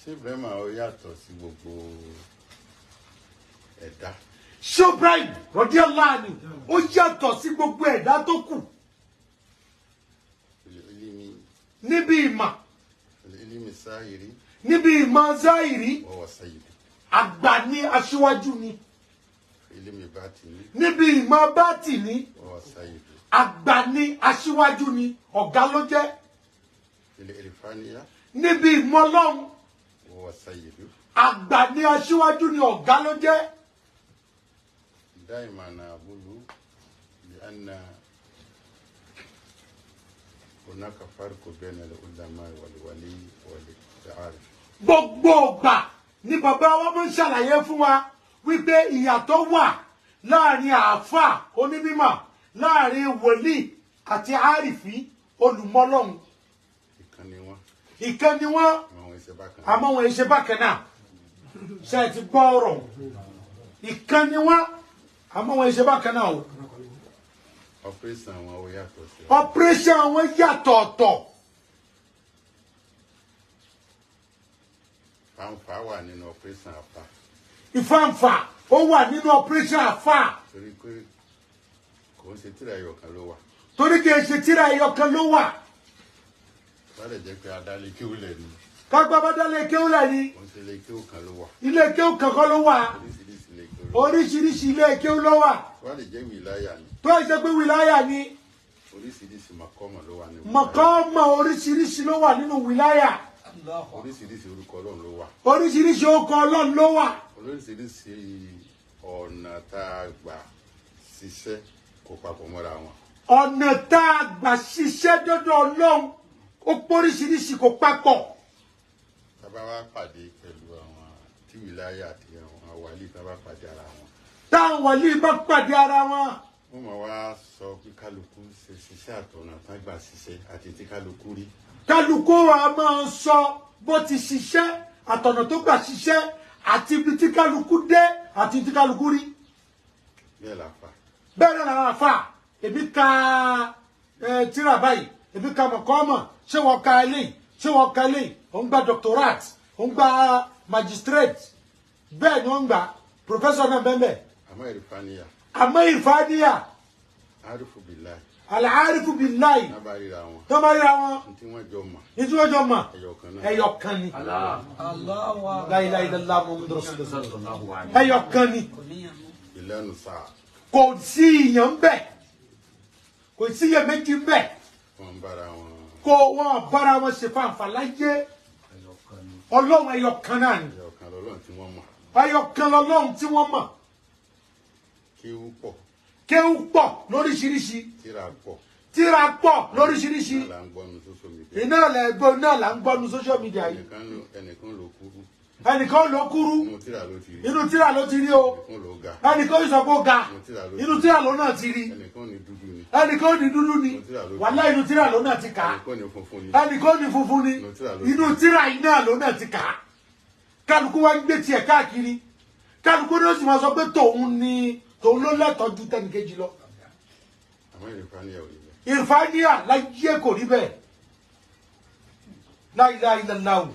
Sheikh Ibrahim ó yàtọ̀ sí gbogbo ẹ̀dá. Sheikh Ibrahim radiyallahu anhu ó yàtọ̀ sí gbogbo ẹ̀dá tó kù. Níbi ìmọ̀. Ilimi sáyìrí. Níbi ìmọ̀ záhìrí. Wa sayyid. Àgbà ni aṣíwájú ni. Ilimi bátìní. Níbi ìmọ̀ bátìní. Wa sayyid. Àgbà ni aṣíwájú ni, ọ̀gá ló jẹ́. Irfaniya. Níbi ìmọ̀ Ọlọ́run. Wa sayyid. Àgbà ni aṣíwájú ni, ọ̀gá ló jẹ́. دائما نقول لأن هناك فرق بين العلماء والولي والعارف. Gbogbo ìgbà ni bàbá wa máa ń ṣàlàyé fún wa wípé ìyàtọ̀ wà láàrin àáfà onímọ̀, láàrin wòlíì àti àrífì olùmọ̀lọ́hun. Ìkan ni wọ́n àmọ́ wọn ṣe bákan náà. Ṣé ti gbọ́ ọ̀rọ̀? Ìkan ni wọ́n àmọ́ wọn ṣe bákan náà o. Operation wọn yàtọ̀ sí. Operation wọn yàtọ̀ ọ̀tọ̀. Ìfàǹfà wà nínú operation àfà. Ìfàǹfà ó wà nínú operation àfà. Torí pé kò ń ṣe tíra ẹyọkan ló wà. Torí kì í ṣe tíra ẹyọkan ló wà. Wọ́n lè jẹ́ pé adálé kéwúlẹ̀ ni. Kágbá bá dálé kéwúlẹ̀ ni. Kò ń ṣe ilé kéwú kan ló wà. Ilé kéwú kankan ló wà. Oríṣiríṣi ilé kéwú ló wà. Wọ́n lè jẹ́ wìláyà ni. Tó ṣe pé wìláyà ni. Oríṣiríṣi màkọ́mọ̀ ló wà nínú. Màkọ́mọ̀ oríṣiríṣi ló wà nínú wìláyà. Oríṣiríṣi orúkọ Ọlọ́run ló wà. Oríṣiríṣi orúkọ Ọlọ́run ló wà. Oríṣiríṣi ọ̀nà tá a gbà ṣiṣẹ́ kò papọ̀ mọ́ra wọn. Ọ̀nà tá a gbà ṣiṣẹ́ dọ́dọ̀ Ọlọ́run ó póríṣiríṣi kò papọ̀. Tábà wá pàdé pẹ̀lú àwọn tí wìláyà àti àwọn wàlíì tábà pàdé ara wọn. Táwọn wàlíì bá pàdé ara wọn. Wọ́n máa wá sọ pé kálukú ṣe ṣiṣẹ́ àtọ̀nà tán gbà ṣiṣẹ́ àti tí kálukú rí. Kálukú wa máa ń sọ bó ti ṣiṣẹ́ àtọ̀nà tó gbà ṣiṣẹ́ àti ibi tí kálukú dé àti tí kálukú rí. Bẹ́ẹ̀ la fà. Bẹ́ẹ̀ náà la fà. Èmi ka tíra báyìí, èmi ka mọ̀kọ́mọ̀, ṣé wọ́n ka eléyìí, ṣé wọ́n ka eléyìí, ó ń gba doctorate, ó ń gba magistrate, bẹ́ẹ̀ ni ó ń gba professor náà bẹ́ẹ̀ bẹ́ẹ̀. Àmọ́ ìrìfàníyà. Àmọ́ ìrìfàníyà. Àrífù bìláì. Al-arifu billahi. Tábàríra wọn. Tábàríra wọn. Ntí wọ́n jọ mọ̀. Ntí wọ́n jọ mọ̀. Ẹyọkan náà. Ẹyọkan ni. Allah. La ilaha illallah Muhammadur Rasulullah. Ẹyọkan ni. Ìlànà sáà. Kò sí ìyàn bẹ́ẹ̀. Kò sí ìyàn méjì bẹ́ẹ̀. Wọ́n bára wọn. Kò wọ́n bára wọn ṣe fàǹfà láyé. Ọlọ́run ẹyọkan náà ni. Ẹyọkan lọ́lọ́run tí wọ́n mọ̀. Ẹyọkan lọ́lọ́run tí wọ́n mọ̀. Kéwú pọ̀. Kéwú pọ̀ lóríṣiríṣi. Tíra pọ̀. Tíra pọ̀ lóríṣiríṣi. Iná là ń gbọ́nu social media. Iná lẹ́gbọ́n náà là ń gbọ́nu social media yìí. Ẹnìkan ló kúrú. Ẹnìkan ló kúrú. Inú tíra ló ti rí. Inú tíra ló ti rí o. Ẹnìkan ló ga. Ẹnìkan yóò sọ pé ó ga. Inú tíra ló náà ti rí. Ẹnìkan ní dúdú ni. Ẹnìkan ní dúdú ni. Wàláhì inú tíra ló náà ti kà á. Ẹnìkan ní funfun ni. Ẹnìkan ní funfun ni. Inú tíra yìí náà ló náà ti kà á. Kálukú wá ń gbé tiẹ̀ káàkiri. Kálukú ní ó sì máa sọ pé tòun ló lẹ́tọ̀ọ́ ju tẹnìkejì lọ. Àmọ́ ìrìfàníyà ò rí bẹ́ẹ̀. Ìrìfàníyà láyé kò rí bẹ́ẹ̀. La ilaha illallah.